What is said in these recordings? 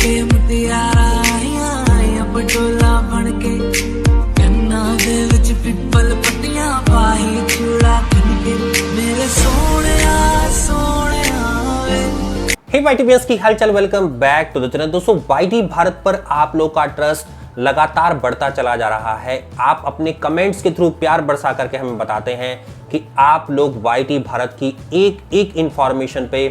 के मुटियारा आइया पटोला बन के कन्ना दे विच पिपल पट्टियां पाई चूड़ा के मेरे सोनिया वे। हे वाईटीवीएस की हालचाल, welcome back to the channel. दोस्तों वाईटी भारत पर आप लोग का ट्रस्ट लगातार बढ़ता चला जा रहा है। आप अपने कमेंट्स के थ्रू प्यार बरसा करके हमें बताते हैं कि आप लोग वाईटी भारत की एक एक इंफॉर्मेशन पे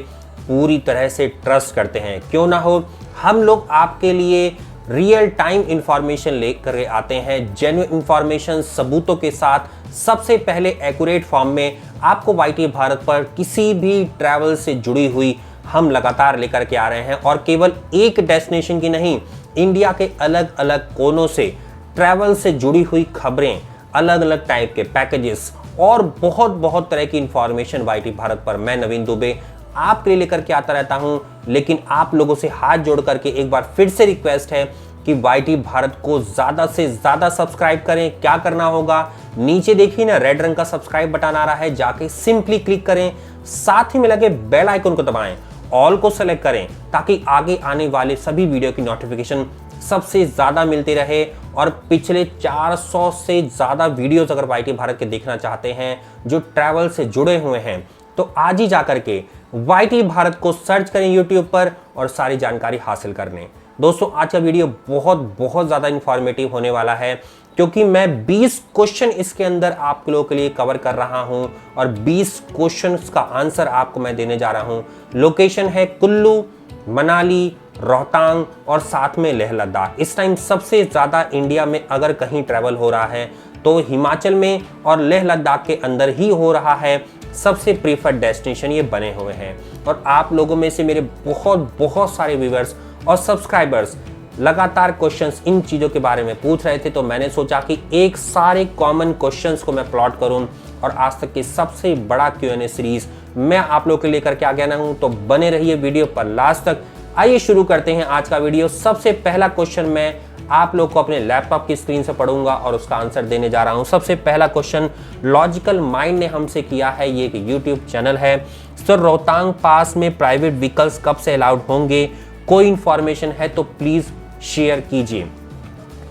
पूरी तरह से ट्रस्ट करते हैं। क्यों ना हो, हम लोग आपके लिए रियल टाइम इंफॉर्मेशन लेकर आते हैं, जेन्युइन इंफॉर्मेशन सबूतों के साथ, सबसे पहले एक्यूरेट फॉर्म में आपको वाईटी भारत पर किसी भी ट्रैवल से जुड़ी हुई हम लगातार लेकर के आ रहे हैं। और केवल एक डेस्टिनेशन की नहीं, इंडिया के अलग अलग कोनों से ट्रैवल से जुड़ी हुई खबरें, अलग अलग टाइप के पैकेजेस और बहुत तरह की इंफॉर्मेशन वाईटी भारत पर मैं नवीन दुबे आपके लिए लेकर के आता रहता हूं। लेकिन आप लोगों से हाथ जोड़ करके एक बार फिर से रिक्वेस्ट है कि वाईटी भारत को ज़्यादा से ज़्यादा सब्सक्राइब करें। क्या करना होगा, नीचे देखिए ना रेड रंग का सब्सक्राइब बटन आ रहा है, जाके सिंपली क्लिक करें, साथ ही में लगे बेल आइकन को दबाएं, ऑल को सेलेक्ट करें ताकि आगे आने वाले सभी वीडियो की नोटिफिकेशन सबसे ज़्यादा मिलती रहे। और पिछले 400 से ज़्यादा वीडियोस अगर वाईटी भारत के देखना चाहते हैं जो ट्रैवल से जुड़े हुए हैं, तो आज ही जाकर के वाईटी भारत को सर्च करें यूट्यूब पर और सारी जानकारी हासिल कर लें। दोस्तों आज का वीडियो बहुत ज़्यादा इंफॉर्मेटिव होने वाला है, क्योंकि मैं 20 क्वेश्चन इसके अंदर आप लोगों के लिए कवर कर रहा हूं और 20 क्वेश्चंस का आंसर आपको मैं देने जा रहा हूं। लोकेशन है कुल्लू, मनाली, रोहतांग और साथ में लेह लद्दाख। इस टाइम सबसे ज़्यादा इंडिया में अगर कहीं ट्रैवल हो रहा है तो हिमाचल में और लेह लद्दाख के अंदर ही हो रहा है। सबसे प्रीफर्ड डेस्टिनेशन ये बने हुए हैं। और आप लोगों में से मेरे बहुत सारे व्यूअर्स और सब्सक्राइबर्स लगातार क्वेश्चंस इन चीज़ों के बारे में पूछ रहे थे, तो मैंने सोचा कि एक सारे कॉमन क्वेश्चंस को मैं प्लॉट करूं और आज तक की सबसे बड़ा Q&A सीरीज मैं आप लोगों के लेकर के आ गया हूं। तो बने रहिए वीडियो पर लास्ट तक। आइए शुरू करते हैं आज का वीडियो। सबसे पहला क्वेश्चन मैं आप लोग को अपने लैपटॉप की स्क्रीन से पढ़ूंगा और उसका आंसर देने जा रहा हूं। सबसे पहला क्वेश्चन लॉजिकल माइंड ने हमसे किया है, ये एक यूट्यूब चैनल है। सर रोहतांग पास में प्राइवेट व्हीकल्स कब से अलाउड होंगे, कोई इंफॉर्मेशन है तो प्लीज शेयर कीजिए।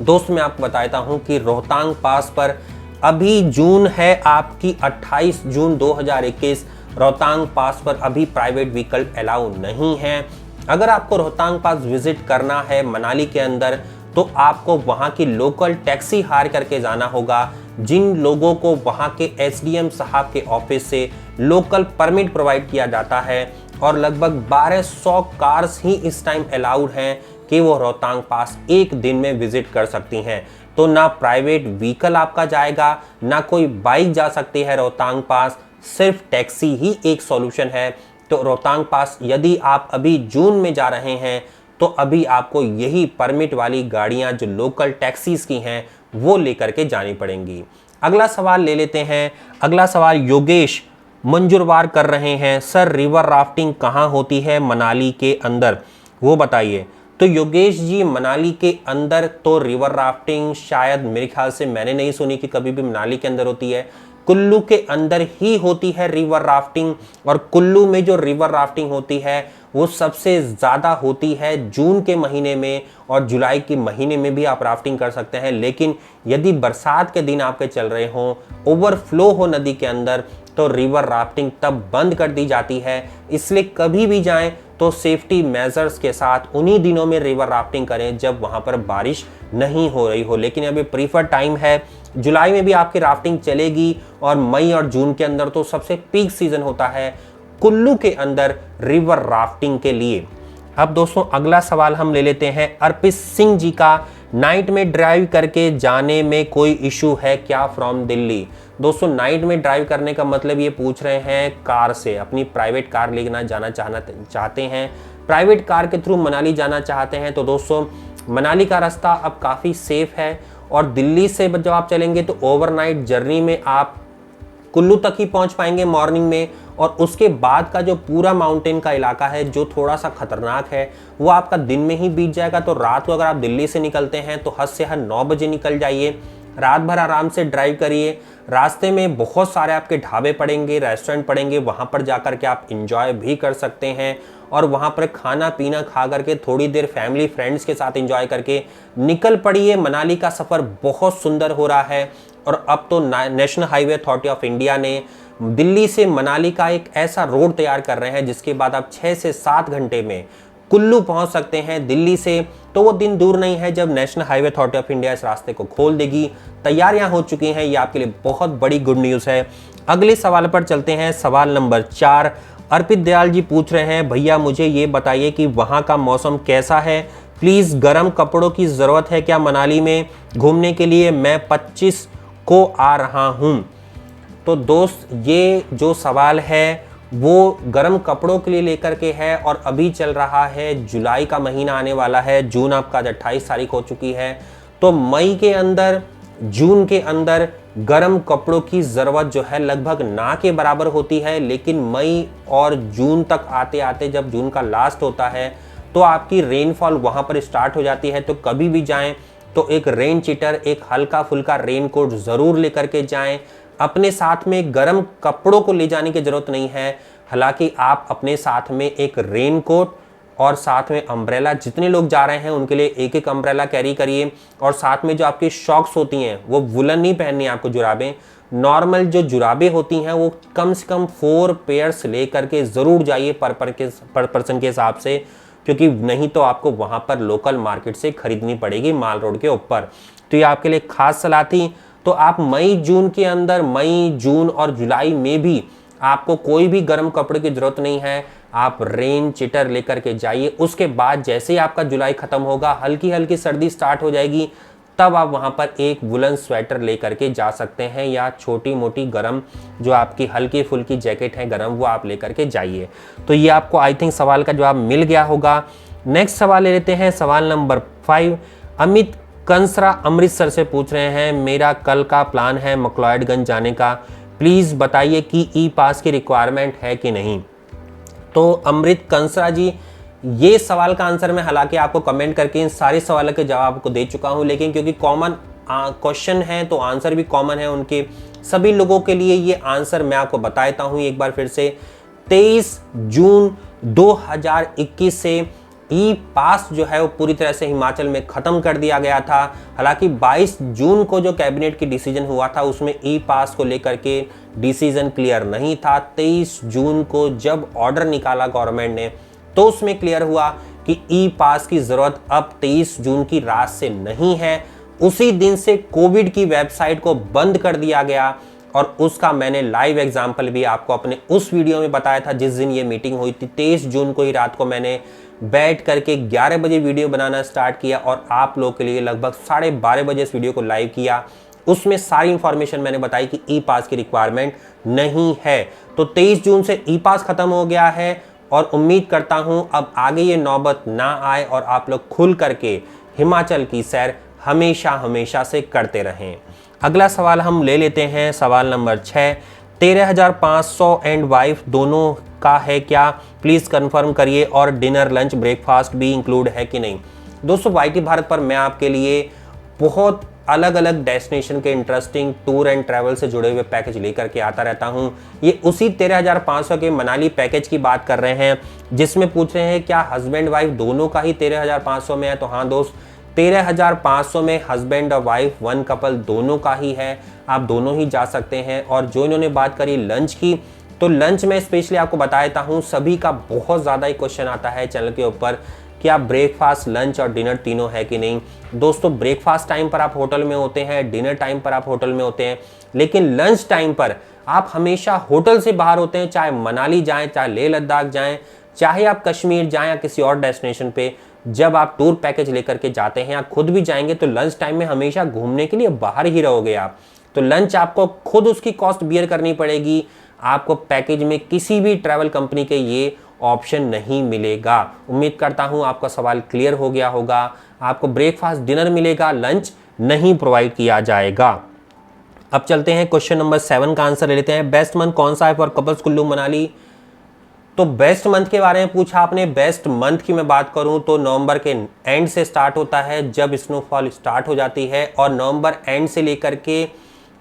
दोस्त मैं आपको बताता हूं कि रोहतांग पास पर अभी जून है आपकी 28 जून 2021, रोहतांग पास पर अभी प्राइवेट व्हीकल अलाउ नहीं है। अगर आपको रोहतांग पास विजिट करना है मनाली के अंदर, तो आपको वहां की लोकल टैक्सी हायर करके जाना होगा, जिन लोगों को वहां के एसडीएम साहब के ऑफिस से लोकल परमिट प्रोवाइड किया जाता है। और लगभग 1200 कार्स ही इस टाइम अलाउड हैं कि वो रोहतांग पास एक दिन में विजिट कर सकती हैं। तो ना प्राइवेट व्हीकल आपका जाएगा, ना कोई बाइक जा सकती है रोहतांग पास, सिर्फ टैक्सी ही एक सॉल्यूशन है। तो रोहतांग पास यदि आप अभी जून में जा रहे हैं तो अभी आपको यही परमिट वाली गाड़ियां जो लोकल टैक्सीज की हैं वो लेकर के जानी पड़ेंगी। अगला सवाल ले लेते हैं। अगला सवाल योगेश मंजूरवार कर रहे हैं, सर रिवर राफ्टिंग कहाँ होती है मनाली के अंदर, वो बताइए। तो योगेश जी मनाली के अंदर तो रिवर राफ्टिंग शायद मेरे ख्याल से मैंने नहीं सुनी कि कभी भी मनाली के अंदर होती है। कुल्लू के अंदर ही होती है रिवर राफ्टिंग। और कुल्लू में जो रिवर राफ्टिंग होती है वो सबसे ज़्यादा होती है जून के महीने में, और जुलाई के महीने में भी आप राफ्टिंग कर सकते हैं। लेकिन यदि बरसात के दिन आपके चल रहे हों, ओवरफ्लो हो नदी के अंदर, तो रिवर राफ्टिंग तब बंद कर दी जाती है। इसलिए कभी भी जाएं तो सेफ्टी मेजर्स के साथ उन्हीं दिनों में रिवर राफ्टिंग करें जब वहां पर बारिश नहीं हो रही हो। लेकिन अभी प्रीफर टाइम है, जुलाई में भी आपकी राफ्टिंग चलेगी और मई और जून के अंदर तो सबसे पीक सीजन होता है कुल्लू के अंदर रिवर राफ्टिंग के लिए। अब दोस्तों अगला सवाल हम ले लेते हैं अर्पित सिंह जी का, नाइट में ड्राइव करके जाने में कोई इशू है क्या फ्रॉम दिल्ली। दोस्तों नाइट में ड्राइव करने का मतलब ये पूछ रहे हैं कार से, अपनी प्राइवेट कार लेना जाना चाहते हैं, प्राइवेट कार के थ्रू मनाली जाना चाहते हैं। तो दोस्तों मनाली का रास्ता अब काफ़ी सेफ है और दिल्ली से जब आप चलेंगे तो ओवरनाइट जर्नी में आप कुल्लू तक ही पहुंच पाएंगे मॉर्निंग में। और उसके बाद का जो पूरा माउंटेन का इलाका है जो थोड़ा सा खतरनाक है वो आपका दिन में ही बीत जाएगा। तो रात को अगर आप दिल्ली से निकलते हैं तो हद से हद 9 बजे निकल जाइए, रात भर आराम से ड्राइव करिए। रास्ते में बहुत सारे आपके ढाबे पड़ेंगे, रेस्टोरेंट पड़ेंगे, वहाँ पर जाकर के आप इंजॉय भी कर सकते हैं और वहाँ पर खाना पीना खा करके थोड़ी देर फैमिली फ्रेंड्स के साथ इंजॉय करके निकल पड़िए। मनाली का सफ़र बहुत सुंदर हो रहा है और अब तो national highway authority of India ने दिल्ली से मनाली का एक ऐसा रोड तैयार कर रहे हैं जिसके बाद आप 6 से 7 घंटे में कुल्लू पहुंच सकते हैं दिल्ली से। तो वो दिन दूर नहीं है जब national highway authority of India इस रास्ते को खोल देगी। तैयारियां हो चुकी हैं, ये आपके लिए बहुत बड़ी गुड न्यूज़ है। अगले सवाल पर चलते हैं। सवाल नंबर 4 अर्पित दयाल जी पूछ रहे हैं, भैया मुझे ये बताइए कि वहाँ का मौसम कैसा है, प्लीज़ गर्म कपड़ों की ज़रूरत है क्या मनाली में घूमने के लिए, मैं 25 को आ रहा हूँ। तो दोस्त ये जो सवाल है वो गर्म कपड़ों के लिए लेकर के है और अभी चल रहा है, जुलाई का महीना आने वाला है, जून आपका आज 28 तारीख हो चुकी है। तो मई के अंदर, जून के अंदर गर्म कपड़ों की ज़रूरत जो है लगभग ना के बराबर होती है। लेकिन मई और जून तक आते आते जब जून का लास्ट होता है तो आपकी रेनफॉल वहाँ पर स्टार्ट हो जाती है। तो कभी भी जाएं तो एक रेन चीटर, एक हल्का फुल्का रेन कोट ज़रूर लेकर के जाएं। अपने साथ में गर्म कपड़ों को ले जाने की ज़रूरत नहीं है। हालांकि आप अपने साथ में एक रेन कोट और साथ में अम्ब्रेला, जितने लोग जा रहे हैं उनके लिए एक एक अम्ब्रेला कैरी करिए। और साथ में जो आपकी शॉक्स होती हैं वो वुलन नहीं पहननी है आपको, जुराबें नॉर्मल जो जुराबें होती हैं वो कम से कम 4 पेयर्स ले करके ज़रूर जाइए पर पर्सन के हिसाब से, क्योंकि नहीं तो आपको वहाँ पर लोकल मार्केट से ख़रीदनी पड़ेगी माल रोड के ऊपर। तो ये आपके लिए खास सलाह थी। तो आप मई जून के अंदर, मई जून और जुलाई में भी आपको कोई भी गर्म कपड़े की ज़रूरत नहीं है। आप रेन चिटर लेकर के जाइए। उसके बाद जैसे ही आपका जुलाई ख़त्म होगा, हल्की हल्की सर्दी स्टार्ट हो जाएगी, तब आप वहाँ पर एक वुलन स्वेटर लेकर के जा सकते हैं या छोटी मोटी गर्म जो आपकी हल्की फुल्की जैकेट है गर्म, वो आप लेकर के जाइए। तो ये आपको आई थिंक सवाल का जवाब मिल गया होगा। नेक्स्ट सवाल ले लेते हैं। सवाल नंबर 5 अमित कंसरा अमृतसर से पूछ रहे हैं, मेरा कल का प्लान है मकलॉयडगंज जाने का, प्लीज़ बताइए कि ई पास की रिक्वायरमेंट है कि नहीं। तो अमृत कंसरा जी, ये सवाल का आंसर मैं हालांकि आपको कमेंट करके इन सारे सवालों के जवाब आपको दे चुका हूं, लेकिन क्योंकि कॉमन क्वेश्चन है तो आंसर भी कॉमन है उनके सभी लोगों के लिए। ये आंसर मैं आपको बता देता हूँ एक बार फिर से। 23 जून 2021 से ई पास जो है वो पूरी तरह से हिमाचल में ख़त्म कर दिया गया था। हालांकि 22 जून को जो कैबिनेट की डिसीजन हुआ था उसमें ई पास को लेकर के डिसीजन क्लियर नहीं था। 23 जून को जब ऑर्डर निकाला गवर्नमेंट ने तो उसमें क्लियर हुआ कि ई पास की ज़रूरत अब 23 जून की रात से नहीं है। उसी दिन से कोविड की वेबसाइट को बंद कर दिया गया और उसका मैंने लाइव एग्जाम्पल भी आपको अपने उस वीडियो में बताया था जिस दिन ये मीटिंग हुई थी। 23 जून को ही रात को मैंने बैठ करके 11 बजे वीडियो बनाना स्टार्ट किया और आप लोगों के लिए लगभग 12:30 बजे इस वीडियो को लाइव किया। उसमें सारी इंफॉर्मेशन मैंने बताई कि ई पास की रिक्वायरमेंट नहीं है। तो 23 जून से ई पास खत्म हो गया है और उम्मीद करता हूं अब आगे ये नौबत ना आए और आप लोग खुल करके हिमाचल की सैर हमेशा हमेशा से करते रहें। अगला सवाल हम ले लेते हैं। सवाल नंबर 6 13,500 एंड वाइफ दोनों का है क्या, प्लीज़ कंफर्म करिए, और डिनर लंच ब्रेकफास्ट भी इंक्लूड है कि नहीं। दोस्तों वाईटी भारत पर मैं आपके लिए बहुत अलग अलग डेस्टिनेशन के इंटरेस्टिंग टूर एंड ट्रैवल से जुड़े हुए पैकेज लेकर के आता रहता हूं। ये उसी 13,500 के मनाली पैकेज की बात कर रहे हैं जिसमें पूछ रहे हैं क्या हस्बैंड वाइफ दोनों का ही 13,500 में है। तो हाँ दोस्त, 13,500 में हस्बैंड और वाइफ वन कपल दोनों का ही है, आप दोनों ही जा सकते हैं। और जो इन्होंने बात करी लंच की, तो लंच में स्पेशली आपको बता देता हूँ, सभी का बहुत ज़्यादा ही क्वेश्चन आता है चैनल के ऊपर कि आप ब्रेकफास्ट लंच और डिनर तीनों है कि नहीं। दोस्तों ब्रेकफास्ट टाइम पर आप होटल में होते हैं, डिनर टाइम पर आप होटल में होते हैं, लेकिन लंच टाइम पर आप हमेशा होटल से बाहर होते हैं। चाहे मनाली जाएं, चाहे लेह लद्दाख जाएं, चाहे आप कश्मीर जाएं या किसी और डेस्टिनेशन पे, जब आप टूर पैकेज लेकर के जाते हैं या खुद भी जाएंगे तो लंच टाइम में हमेशा घूमने के लिए बाहर ही रहोगे आप। तो लंच आपको खुद उसकी कॉस्ट बियर करनी पड़ेगी। आपको पैकेज में किसी भी ट्रैवल कंपनी के ये ऑप्शन नहीं मिलेगा। उम्मीद करता हूं आपका सवाल क्लियर हो गया होगा। आपको ब्रेकफास्ट डिनर मिलेगा, लंच नहीं प्रोवाइड किया जाएगा। अब चलते हैं क्वेश्चन नंबर 7 का आंसर ले लेते हैं। बेस्ट मंथ कौन सा है फॉर कपल्स कुल्लू मनाली। तो बेस्ट मंथ के बारे में पूछा आपने। बेस्ट मंथ की मैं बात करूं तो नवंबर के एंड से स्टार्ट होता है जब स्नोफॉल स्टार्ट हो जाती है, और नवंबर एंड से लेकर के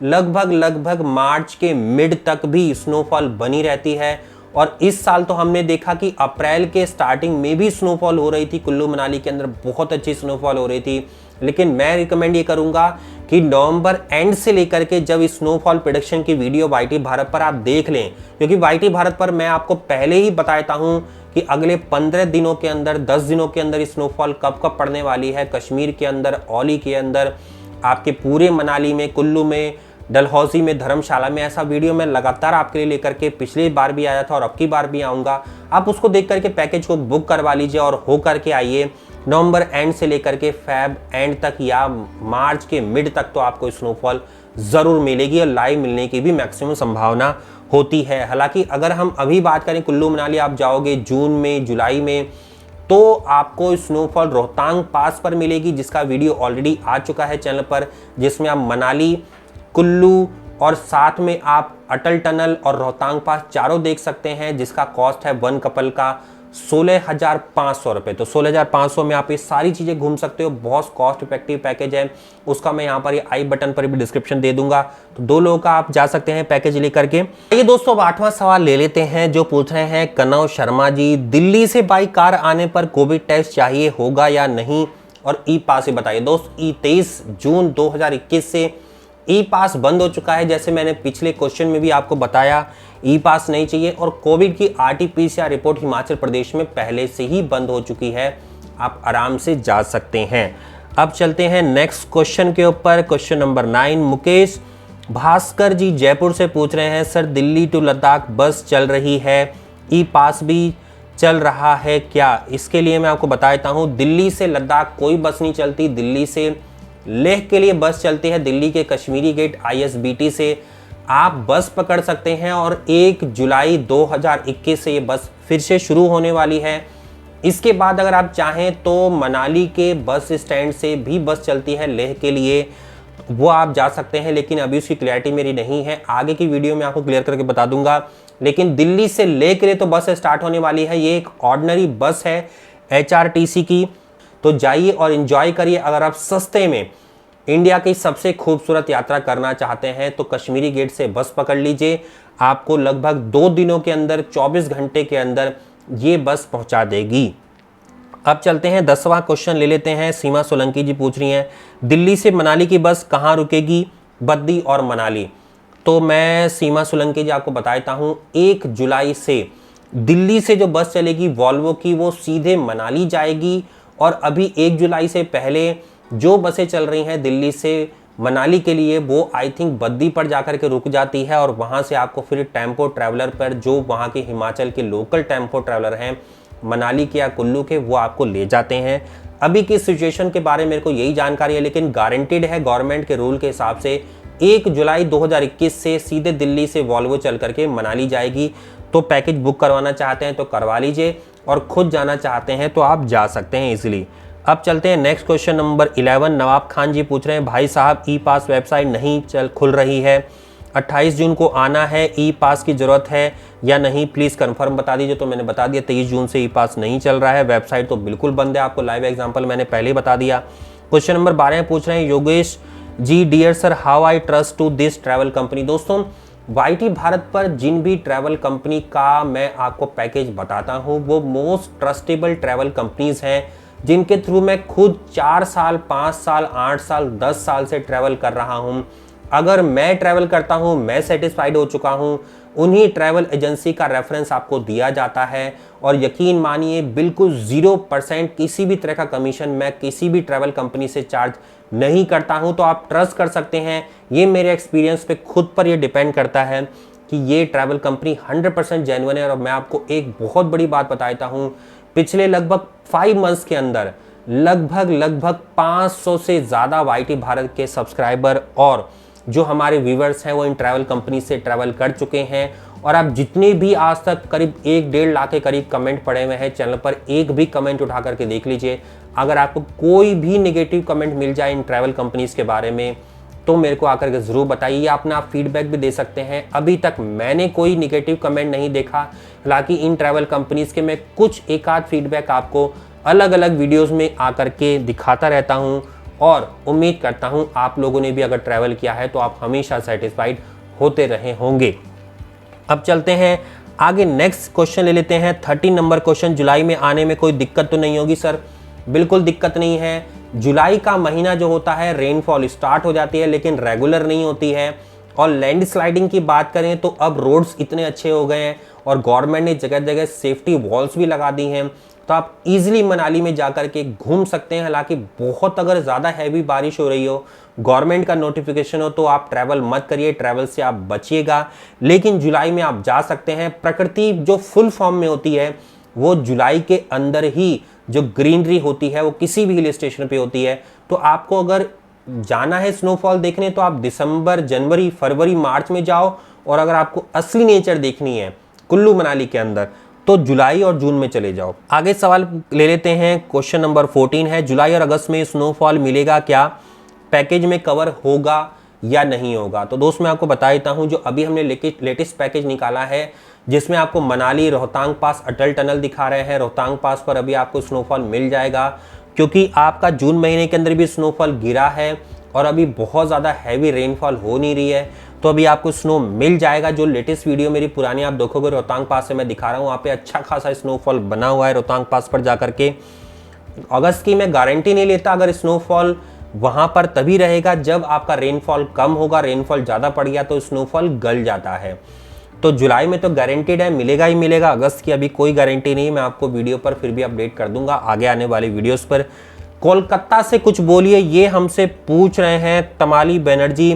लगभग मार्च के मिड तक भी स्नोफॉल बनी रहती है। और इस साल तो हमने देखा कि अप्रैल के स्टार्टिंग में भी स्नोफॉल हो रही थी, कुल्लू मनाली के अंदर बहुत अच्छी स्नोफॉल हो रही थी। लेकिन मैं रिकमेंड ये करूंगा कि नवंबर एंड से लेकर के जब स्नोफॉल प्रेडिक्शन की वीडियो वाईटी भारत पर आप देख लें, क्योंकि वाईटी भारत पर मैं आपको पहले ही बताता हूं कि अगले 15 दिनों के अंदर, 10 दिनों के अंदर स्नोफॉल कब कब पड़ने वाली है। कश्मीर के अंदर, औली के अंदर, आपके पूरे मनाली में, कुल्लू में, डलहौजी में, धर्मशाला में, ऐसा वीडियो मैं लगातार आपके लिए लेकर के पिछली बार भी आया था और अब की बार भी आऊँगा। आप उसको देख करके पैकेज को बुक करवा लीजिए और हो करके आइए। नवंबर एंड से लेकर के फेब एंड तक या मार्च के मिड तक तो आपको स्नोफॉल ज़रूर मिलेगी और लाइव मिलने की भी मैक्सिमम संभावना होती है। हालांकि अगर हम अभी बात करें, कुल्लू मनाली आप जाओगे जून में, जुलाई में, तो आपको स्नोफॉल रोहतांग पास पर मिलेगी, जिसका वीडियो ऑलरेडी आ चुका है चैनल पर, जिसमें आप मनाली, कुल्लू और साथ में आप अटल टनल और रोहतांग पास चारों देख सकते हैं, जिसका कॉस्ट है वन कपल का 16,500 रुपये। तो 16,500 में आप ये सारी चीज़ें घूम सकते हो। बहुत कॉस्ट इफेक्टिव पैकेज है, उसका मैं यहाँ पर ये आई बटन पर भी डिस्क्रिप्शन दे दूंगा, तो 2 लोगों का आप जा सकते हैं पैकेज लेकर के। ये दोस्तों 8वां सवाल ले लेते हैं, जो पूछ रहे हैं कनव शर्मा जी, दिल्ली से बाई कार आने पर कोविड टेस्ट चाहिए होगा या नहीं, और ई पास ही बताइए। दोस्त 23 जून 2021 से ई पास बंद हो चुका है, जैसे मैंने पिछले क्वेश्चन में भी आपको बताया, ई पास नहीं चाहिए। और कोविड की आरटी-पीसीआर रिपोर्ट हिमाचल प्रदेश में पहले से ही बंद हो चुकी है, आप आराम से जा सकते हैं। अब चलते हैं नेक्स्ट क्वेश्चन के ऊपर। क्वेश्चन नंबर 9, मुकेश भास्कर जी जयपुर से पूछ रहे हैं, सर दिल्ली टू लद्दाख बस चल रही है, ई पास भी चल रहा है क्या? इसके लिए मैं आपको बता देता हूँ, दिल्ली से लद्दाख कोई बस नहीं चलती। दिल्ली से लेह के लिए बस चलती है, दिल्ली के कश्मीरी गेट ISBT से आप बस पकड़ सकते हैं, और 1 जुलाई 2021 से ये बस फिर से शुरू होने वाली है। इसके बाद अगर आप चाहें तो मनाली के बस स्टैंड से भी बस चलती है लेह के लिए, वो आप जा सकते हैं, लेकिन अभी उसकी क्लैरिटी मेरी नहीं है, आगे की वीडियो में आपको क्लियर करके बता दूंगा। लेकिन दिल्ली से लेह के लिए तो बस स्टार्ट होने वाली है। ये एक ऑर्डिनरी बस है HRTC की, तो जाइए और एंजॉय करिए। अगर आप सस्ते में इंडिया की सबसे खूबसूरत यात्रा करना चाहते हैं तो कश्मीरी गेट से बस पकड़ लीजिए, आपको लगभग 2 दिनों के अंदर, 24 घंटे के अंदर ये बस पहुंचा देगी। अब चलते हैं 10वां क्वेश्चन ले लेते हैं। सीमा सोलंकी जी पूछ रही हैं, दिल्ली से मनाली की बस कहाँ रुकेगी, बद्दी और मनाली? तो मैं सीमा सोलंकी जी आपको बताता हूँ, 1 जुलाई से दिल्ली से जो बस चलेगी वॉल्वो की, वो सीधे मनाली जाएगी, और अभी 1 जुलाई से पहले जो बसें चल रही हैं दिल्ली से मनाली के लिए, वो आई थिंक बद्दी पर जाकर के रुक जाती है, और वहाँ से आपको फिर टेम्पो ट्रैवलर पर, जो वहाँ के हिमाचल के लोकल टेम्पो ट्रैवलर हैं मनाली के या कुल्लू के, वो आपको ले जाते हैं। अभी की सिचुएशन के बारे में मेरे को यही जानकारी है, लेकिन गारंटीड है गवर्नमेंट के रूल के हिसाब से 1 जुलाई 2021 से सीधे दिल्ली से वॉल्वो चल करके मनाली जाएगी। तो पैकेज बुक करवाना चाहते हैं तो करवा लीजिए, और खुद जाना चाहते हैं तो आप जा सकते हैं इजीली। अब चलते हैं नेक्स्ट क्वेश्चन नंबर 11। नवाब खान जी पूछ रहे हैं, भाई साहब ई पास वेबसाइट नहीं खुल रही है, 28 जून को आना है, ई पास की ज़रूरत है या नहीं, प्लीज़ कंफर्म बता दीजिए। तो मैंने बता दिया 23 जून से ई पास नहीं चल रहा है, वेबसाइट तो बिल्कुल बंद है, आपको लाइव एग्जाम्पल मैंने पहले ही बता दिया। क्वेश्चन नंबर 12 पूछ रहे हैं Yogesh ji, dear sir how I trust to this travel company? दोस्तों वाईटी भारत पर जिन भी ट्रैवल कंपनी का मैं आपको पैकेज बताता हूँ, वो मोस्ट ट्रस्टेबल ट्रैवल कंपनीज हैं, जिनके थ्रू मैं खुद 4 साल, 5 साल, 8 साल, 10 साल से ट्रैवल कर रहा हूं। अगर मैं ट्रैवल करता हूं, मैं सेटिस्फाइड हो चुका हूं, उन्हीं ट्रैवल एजेंसी का रेफरेंस आपको दिया जाता है, और यकीन मानिए बिल्कुल 0% किसी भी तरह का कमीशन मैं किसी भी ट्रैवल कंपनी से चार्ज नहीं करता हूं। तो आप ट्रस्ट कर सकते हैं, ये मेरे एक्सपीरियंस पे खुद पर ये डिपेंड करता है कि ये ट्रैवल कंपनी 100% जेन्युइन है। और मैं आपको एक बहुत बड़ी बात बताता हूँ, पिछले लगभग 5 मंथ्स के अंदर लगभग 500 से ज़्यादा वाईटी भारत के सब्सक्राइबर और जो हमारे व्यूवर्स हैं वो इन ट्रैवल कंपनी से ट्रैवल कर चुके हैं। और आप जितने भी आज तक करीब 1-1.5 लाख के करीब कमेंट पड़े हुए हैं चैनल पर, एक भी कमेंट उठा करके देख लीजिए। अगर आपको कोई भी नेगेटिव कमेंट मिल जाए इन ट्रैवल कंपनीज के बारे में, तो मेरे को आकर के ज़रूर बताइए। अपना आप फीडबैक भी दे सकते हैं। अभी तक मैंने कोई निगेटिव कमेंट नहीं देखा। हालांकि इन ट्रैवल कंपनीज़ के मैं कुछ एक आध फीडबैक आपको अलग अलग वीडियोस में आकर के दिखाता रहता हूं, और उम्मीद करता हूं आप लोगों ने भी अगर ट्रैवल किया है तो आप हमेशा सेटिस्फाइड होते रहे होंगे। अब चलते हैं आगे, नेक्स्ट क्वेश्चन ले लेते हैं। 13 नंबर क्वेश्चन, जुलाई में आने में कोई दिक्कत तो नहीं होगी सर? बिल्कुल दिक्कत नहीं है। जुलाई का महीना जो होता है रेनफॉल स्टार्ट हो जाती है, लेकिन रेगुलर नहीं होती है। और लैंडस्लाइडिंग की बात करें तो अब रोड्स इतने अच्छे हो गए हैं और गवर्नमेंट ने जगह जगह सेफ्टी वॉल्स भी लगा दी हैं, तो आप इजीली मनाली में जाकर के घूम सकते हैं। हालांकि बहुत अगर ज़्यादा हैवी बारिश हो रही हो, गवर्नमेंट का नोटिफिकेशन हो, तो आप ट्रैवल मत करिए, ट्रैवल से आप बचिएगा। लेकिन जुलाई में आप जा सकते हैं। प्रकृति जो फुल फॉर्म में होती है वो जुलाई के अंदर ही जो ग्रीनरी होती है वो किसी भी हिल स्टेशन पे होती है। तो आपको अगर जाना है स्नोफॉल देखने तो आप दिसंबर, जनवरी, फरवरी, मार्च में जाओ, और अगर आपको असली नेचर देखनी है कुल्लू मनाली के अंदर तो जुलाई और जून में चले जाओ। आगे सवाल ले लेते हैं। क्वेश्चन नंबर 14 है, जुलाई और अगस्त में स्नोफॉल मिलेगा क्या? पैकेज में कवर होगा या नहीं होगा? तो दोस्त मैं आपको बता देता हूं, जो अभी हमने लेटेस्ट पैकेज निकाला है जिसमें आपको मनाली रोहतांग पास अटल टनल दिखा रहे हैं। रोहतांग पास पर अभी आपको स्नोफॉल मिल जाएगा, क्योंकि आपका जून महीने के अंदर भी स्नोफॉल गिरा है और अभी बहुत ज़्यादा हैवी रेनफॉल हो नहीं रही है, तो अभी आपको स्नो मिल जाएगा। जो लेटेस्ट वीडियो मेरी पुरानी आप देखोगे रोहतांग पास से मैं दिखा रहा हूँ, वहाँ पे अच्छा खासा स्नोफॉल बना हुआ है रोहतांग पास पर जाकर के। अगस्त की मैं गारंटी नहीं लेता, अगर स्नोफॉल वहाँ पर तभी रहेगा जब आपका रेनफॉल कम होगा। रेनफॉल ज़्यादा पड़ गया तो स्नोफॉल गल जाता है। तो जुलाई में तो गारंटीड है, मिलेगा ही मिलेगा। अगस्त की अभी कोई गारंटी नहीं, मैं आपको वीडियो पर फिर भी अपडेट कर दूंगा आगे आने वाली वीडियोस पर। कोलकाता से कुछ बोलिए, ये हमसे पूछ रहे हैं तमाली बनर्जी,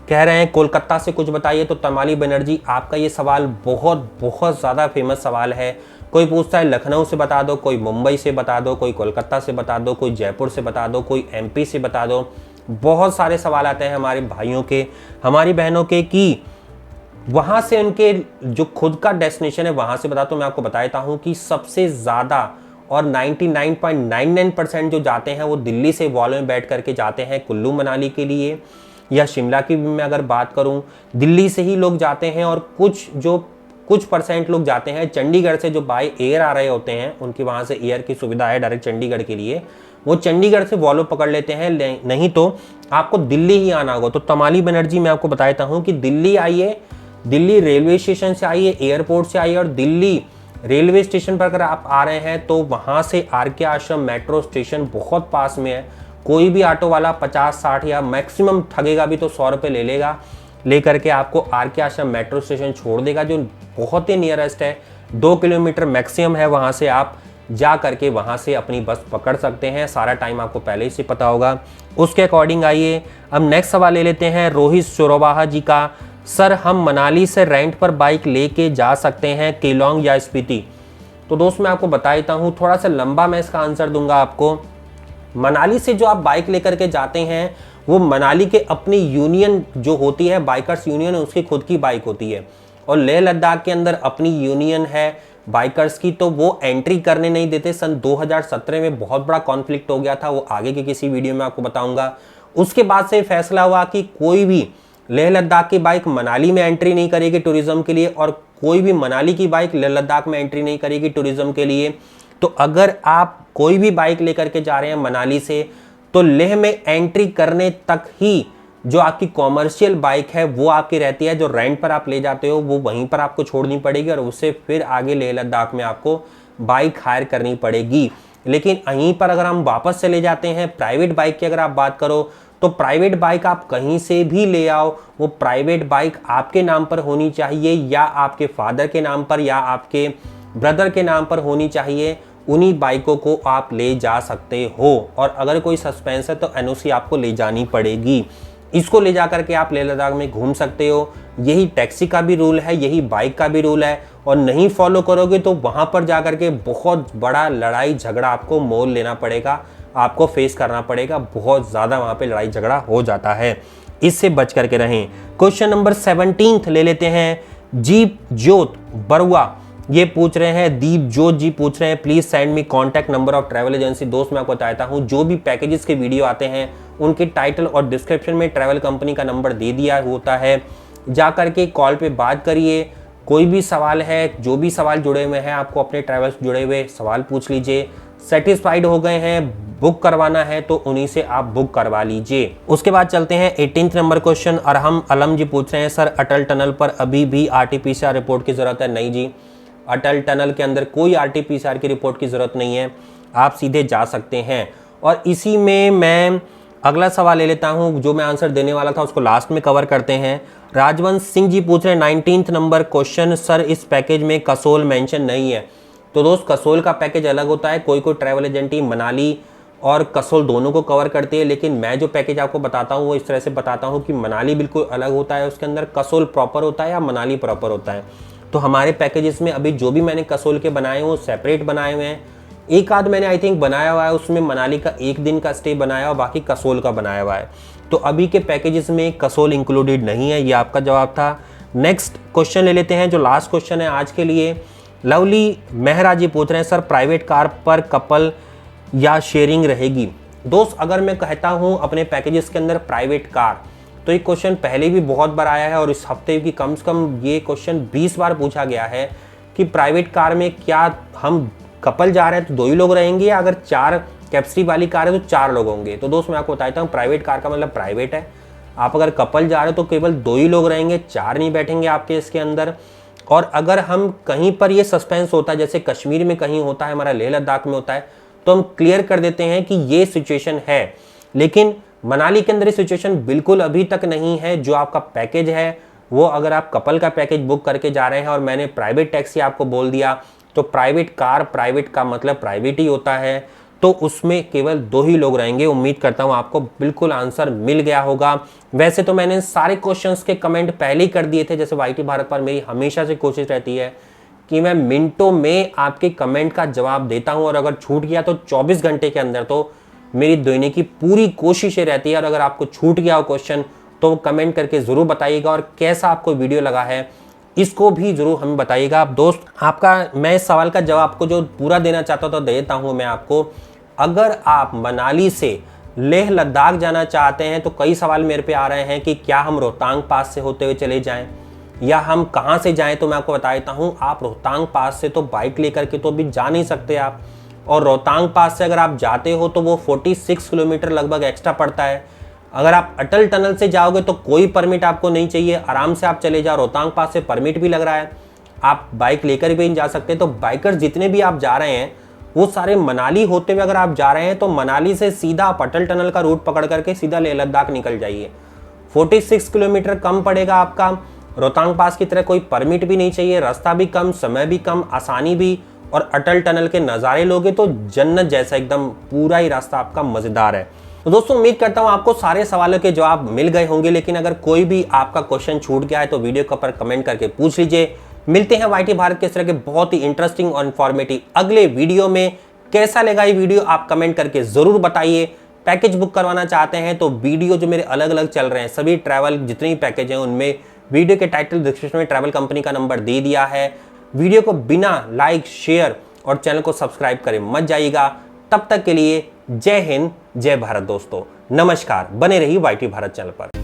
कह रहे हैं कोलकाता से कुछ बताइए। तो तमाली बनर्जी, आपका ये सवाल बहुत बहुत ज़्यादा फेमस सवाल है। कोई पूछता है लखनऊ से बता दो, कोई मुंबई से बता दो, कोई कोलकाता से बता दो, कोई जयपुर से बता दो, कोई MP से बता दो। बहुत सारे सवाल आते हैं हमारे भाइयों के, हमारी बहनों के, कि वहाँ से उनके जो खुद का डेस्टिनेशन है वहाँ से बता। तो मैं आपको बता देता हूँ कि सबसे ज़्यादा और 99.99% जो जाते हैं वो दिल्ली से वॉल्वो में बैठ करके जाते हैं कुल्लू मनाली के लिए, या शिमला की भी मैं अगर बात करूं दिल्ली से ही लोग जाते हैं। और कुछ परसेंट लोग जाते हैं चंडीगढ़ से, जो बाय एयर आ रहे होते हैं उनकी वहाँ से एयर की सुविधा है डायरेक्ट चंडीगढ़ के लिए, वो चंडीगढ़ से वॉल्वो पकड़ लेते हैं। नहीं तो आपको दिल्ली ही आना होगा। तो तमाली बनर्जी मैं आपको बता देता हूँ कि दिल्ली आइए, दिल्ली रेलवे स्टेशन से आइए, एयरपोर्ट से आइए, और दिल्ली रेलवे स्टेशन पर अगर आप आ रहे हैं तो वहाँ से RK आश्रम मेट्रो स्टेशन बहुत पास में है। कोई भी ऑटो वाला 50-60 या मैक्सिमम ठगेगा भी तो 100 रुपये ले लेगा, लेकर के आपको RK आश्रम मेट्रो स्टेशन छोड़ देगा, जो बहुत ही नियरेस्ट है। 2 किलोमीटर मैक्सिमम है, वहाँ से आप जा करके वहाँ से अपनी बस पकड़ सकते हैं। सारा टाइम आपको पहले ही से पता होगा, उसके अकॉर्डिंग आइए। अब नेक्स्ट सवाल ले लेते हैं रोहित चौरवाहा जी का, सर हम मनाली से रेंट पर बाइक लेके जा सकते हैं केलोंग या स्पीति? तो दोस्त मैं आपको बता देता हूँ, थोड़ा सा लंबा मैं इसका आंसर दूंगा आपको। मनाली से जो आप बाइक लेकर के जाते हैं वो मनाली के अपनी यूनियन जो होती है, बाइकर्स यूनियन, उसकी खुद की बाइक होती है। और लेह लद्दाख के अंदर अपनी यूनियन है बाइकर्स की, तो वो एंट्री करने नहीं देते। सन 2017 में बहुत बड़ा कॉन्फ्लिक्ट हो गया था, वो आगे के किसी वीडियो में आपको बताऊंगा। उसके बाद से फैसला हुआ कि कोई भी लेह लद्दाख की बाइक मनाली में एंट्री नहीं करेगी टूरिज्म के लिए, और कोई भी मनाली की बाइक लेह लद्दाख में एंट्री नहीं करेगी टूरिज्म के लिए। तो अगर आप कोई भी बाइक लेकर के जा रहे हैं मनाली से, तो लेह में एंट्री करने तक ही जो आपकी कॉमर्शियल बाइक है वो आपकी रहती है। जो रेंट पर आप ले जाते हो वो वहीं पर आपको छोड़नी पड़ेगी, और उससे फिर आगे लेह लद्दाख में आपको बाइक हायर करनी पड़ेगी। लेकिन यहीं पर अगर हम वापस चले जाते हैं, प्राइवेट बाइक की अगर आप बात करो, तो प्राइवेट बाइक आप कहीं से भी ले आओ, वो प्राइवेट बाइक आपके नाम पर होनी चाहिए, या आपके फादर के नाम पर, या आपके ब्रदर के नाम पर होनी चाहिए। उन्हीं बाइकों को आप ले जा सकते हो। और अगर कोई सस्पेंस है तो NOC आपको ले जानी पड़ेगी। इसको ले जा करके आप लेह लद्दाख में घूम सकते हो। यही टैक्सी का भी रूल है, यही बाइक का भी रूल है। और नहीं फॉलो करोगे तो वहाँ पर जा करके बहुत बड़ा लड़ाई झगड़ा आपको मोल लेना पड़ेगा, आपको फेस करना पड़ेगा। बहुत ज़्यादा वहाँ पे लड़ाई झगड़ा हो जाता है, इससे बच करके रहें। क्वेश्चन नंबर 17 ले लेते हैं। जीप ज्योत बरुआ ये पूछ रहे हैं दीप जोत जी, पूछ रहे हैं please send me contact number of travel agency. दोस्त मैं आपको बताता हूँ, जो भी पैकेजेस के वीडियो आते हैं उनके टाइटल और डिस्क्रिप्शन में ट्रैवल कंपनी का नंबर दे दिया होता है, जा करके कॉल पे बात करिए। कोई भी सवाल है, जो भी सवाल जुड़े हुए हैं, आपको अपने ट्रैवल से जुड़े हुए सवाल पूछ लीजिए। सेटिस्फाइड हो गए हैं, बुक करवाना है तो उन्हीं से आप बुक करवा लीजिए। उसके बाद चलते हैं 18 नंबर क्वेश्चन। अरहम अलम जी पूछ रहे हैं सर अटल टनल पर अभी भी RT-PCR रिपोर्ट की जरूरत है? नहीं जी, अटल टनल के अंदर कोई RT-PCR की रिपोर्ट की जरूरत नहीं है, आप सीधे जा सकते हैं। और इसी में मैं अगला सवाल ले लेता हूं, जो मैं आंसर देने वाला था उसको लास्ट में कवर करते हैं। राजवंश सिंह जी पूछ रहे हैं 19 नंबर क्वेश्चन, सर इस पैकेज में कसोल मेंशन नहीं है। तो दोस्त कसोल का पैकेज अलग होता है, कोई कोई ट्रैवल एजेंटी मनाली और कसोल दोनों को कवर करती है, लेकिन मैं जो पैकेज आपको बताता हूँ वो इस तरह से बताता हूँ कि मनाली बिल्कुल अलग होता है, उसके अंदर कसोल प्रॉपर होता है या मनाली प्रॉपर होता है। तो हमारे पैकेजेस में अभी जो भी मैंने कसोल के बनाए हैं वो सेपरेट बनाए हुए हैं। एक आध मैंने आई थिंक बनाया हुआ है, उसमें मनाली का 1 दिन का स्टे बनाया और बाकी कसोल का बनाया हुआ है। तो अभी के पैकेजेस में कसोल इंक्लूडेड नहीं है, ये आपका जवाब था। नेक्स्ट क्वेश्चन ले लेते हैं, जो लास्ट क्वेश्चन है आज के लिए। लवली मेहरा जी पूछ रहे हैं सर प्राइवेट कार पर कपल या शेयरिंग रहेगी? दोस्त अगर मैं कहता हूं अपने पैकेजेस के अंदर प्राइवेट कार, तो ये क्वेश्चन पहले भी बहुत बार आया है और इस हफ्ते की कम से कम ये क्वेश्चन 20 बार पूछा गया है कि प्राइवेट कार में क्या हम कपल जा रहे हैं तो 2 ही लोग रहेंगे, या अगर 4 कैपेसिटी वाली कार है तो 4 लोग होंगे। तो दोस्त मैं आपको बताता हूँ प्राइवेट कार का मतलब प्राइवेट है, आप अगर कपल जा रहे हो तो केवल 2 ही लोग रहेंगे, 4 नहीं बैठेंगे आपके इसके अंदर। और अगर हम कहीं पर ये सस्पेंस होता है, जैसे कश्मीर में कहीं होता है, हमारा लेह लद्दाख में होता है, तो हम क्लियर कर देते हैं कि ये सिचुएशन है। लेकिन मनाली के अंदर ये सिचुएशन बिल्कुल अभी तक नहीं है। जो आपका पैकेज है वो अगर आप कपल का पैकेज बुक करके जा रहे हैं और मैंने प्राइवेट टैक्सी आपको बोल दिया, तो प्राइवेट कार, प्राइवेट का मतलब प्राइवेट ही होता है, तो उसमें केवल 2 ही लोग रहेंगे। उम्मीद करता हूं आपको बिल्कुल आंसर मिल गया होगा। वैसे तो मैंने सारे क्वेश्चंस के कमेंट पहले ही कर दिए थे, जैसे YT भारत पर मेरी हमेशा से कोशिश रहती है कि मैं मिनटों में आपके कमेंट का जवाब देता हूं, और अगर छूट गया तो 24 घंटे के अंदर तो मेरी देने की पूरी कोशिश रहती है। और अगर आपको छूट गया हो क्वेश्चन तो कमेंट करके ज़रूर बताइएगा, और कैसा आपको वीडियो लगा है इसको भी जरूर हमें बताइएगा। आप दोस्त आपका मैं इस सवाल का जवाब आपको जो पूरा देना चाहता हूं तो देता हूं मैं आपको। अगर आप मनाली से लेह लद्दाख जाना चाहते हैं तो कई सवाल मेरे पे आ रहे हैं कि क्या हम रोहतांग पास से होते हुए चले जाएं या हम कहां से जाएं, तो मैं आपको बता देता हूं आप रोहतांग पास से तो बाइक लेकर के तो अभी जा नहीं सकते आप, और रोहतांग पास से अगर आप जाते हो तो वो 46 किलोमीटर लगभग एक्स्ट्रा पड़ता है। अगर आप अटल टनल से जाओगे तो कोई परमिट आपको नहीं चाहिए, आराम से आप चले जाओ। रोहतांग पास से परमिट भी लग रहा है, आप बाइक लेकर भी जा सकते हैं। तो बाइकर्स जितने भी आप जा रहे हैं वो सारे मनाली होते हुए अगर आप जा रहे हैं तो मनाली से सीधा आप अटल टनल का रूट पकड़ करके सीधा लेह लद्दाख निकल जाइए। 46 किलोमीटर कम पड़ेगा आपका। रोहतांग पास की तरह कोई परमिट भी नहीं चाहिए, रास्ता भी कम, समय भी कम, आसानी भी, और अटल टनल के नज़ारे लोगे तो जन्नत जैसा एकदम पूरा ही रास्ता आपका मज़ेदार है। तो दोस्तों उम्मीद करता हूं आपको सारे सवालों के जवाब मिल गए होंगे, लेकिन अगर कोई भी आपका क्वेश्चन छूट गया है तो वीडियो के ऊपर कमेंट करके पूछ लीजिए। मिलते हैं YT भारत के इस तरह के बहुत ही इंटरेस्टिंग और इन्फॉर्मेटिव अगले वीडियो में। कैसा लगा ये वीडियो आप कमेंट करके जरूर बताइए। पैकेज बुक करवाना चाहते हैं तो वीडियो जो मेरे अलग अलग चल रहे हैं सभी ट्रैवल जितने भी पैकेज हैं उनमें वीडियो के टाइटल डिस्क्रिप्शन में ट्रैवल कंपनी का नंबर दे दिया है। वीडियो को बिना लाइक, शेयर और चैनल को सब्सक्राइब करें मत जाइएगा। तब तक के लिए जय हिंद, जय भारत दोस्तों, नमस्कार। बने रहिए YT भारत चैनल पर।